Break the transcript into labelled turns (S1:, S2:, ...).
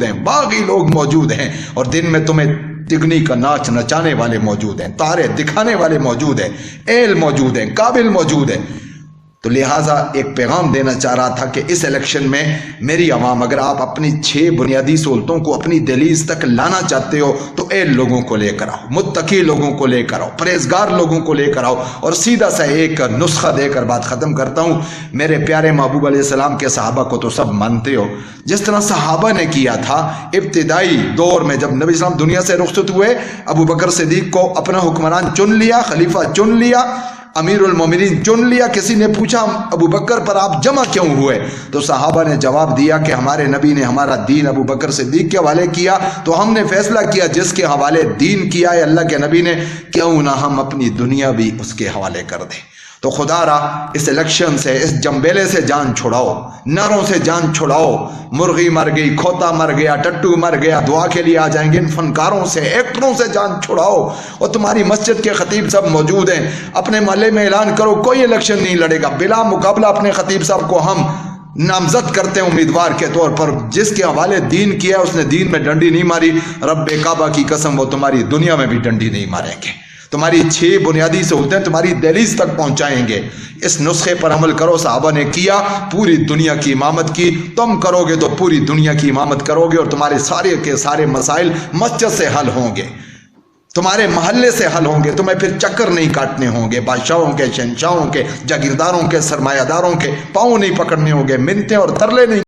S1: ہیں، باغی لوگ موجود ہیں، اور دن میں تمہیں تگنی کا ناچ نچانے والے موجود ہیں، تارے دکھانے والے موجود ہیں، ایل موجود ہیں، قابل موجود ہیں۔ تو لہٰذا ایک پیغام دینا چاہ رہا تھا کہ اس الیکشن میں میری عوام، اگر آپ اپنی 6 بنیادی سہولتوں کو اپنی دہلیز تک لانا چاہتے ہو تو ایل لوگوں کو لے کر آؤ، متقی لوگوں کو لے کر آؤ، پرہیزگار لوگوں کو لے کر آؤ، اور سیدھا سا ایک نسخہ دے کر بات ختم کرتا ہوں۔ میرے پیارے محبوب علیہ السلام کے صحابہ کو تو سب مانتے ہو، جس طرح صحابہ نے کیا تھا ابتدائی دور میں، جب نبی اسلام دنیا سے رخصت ہوئے، ابو بکر صدیق کو اپنا حکمران چن لیا، خلیفہ چن لیا، امیر المومنین چن لیا۔ کسی نے پوچھا ابو بکر پر آپ جمع کیوں ہوئے؟ تو صحابہ نے جواب دیا کہ ہمارے نبی نے ہمارا دین ابو بکر صدیق کے حوالے کیا، تو ہم نے فیصلہ کیا جس کے حوالے دین کیا ہے اللہ کے نبی نے، کیوں نہ ہم اپنی دنیا بھی اس کے حوالے کر دیں۔ تو خدا را اس الیکشن سے، اس جمبیلے سے جان چھڑاؤ، نروں سے جان چھڑاؤ۔ مرغی مر گئی، کھوتا مر گیا، ٹٹو مر گیا، دعا کے لیے آ جائیں گے۔ ان فنکاروں سے، ایکٹروں سے جان چھڑاؤ۔ اور تمہاری مسجد کے خطیب صاحب موجود ہیں، اپنے محلے میں اعلان کرو کوئی الیکشن نہیں لڑے گا، بلا مقابلہ اپنے خطیب صاحب کو ہم نامزد کرتے ہیں امیدوار کے طور پر۔ جس کے حوالے دین کیا اس نے دین میں ڈنڈی نہیں ماری، رب کعبہ کی قسم وہ تمہاری دنیا میں بھی ڈنڈی نہیں ماریں گے۔ تمہاری 6 بنیادی سہولتیں تمہاری دہلیز تک پہنچائیں گے۔ اس نسخے پر عمل کرو۔ صحابہ نے کیا، پوری دنیا کی امامت کی، تم کرو گے تو پوری دنیا کی امامت کرو گے، اور تمہارے سارے کے سارے مسائل مسجد سے حل ہوں گے، تمہارے محلے سے حل ہوں گے۔ تمہیں پھر چکر نہیں کاٹنے ہوں گے، بادشاہوں کے، شہنشاہوں کے، جاگیرداروں کے، سرمایہ داروں کے پاؤں نہیں پکڑنے ہوں گے، منتیں اور ترلے نہیں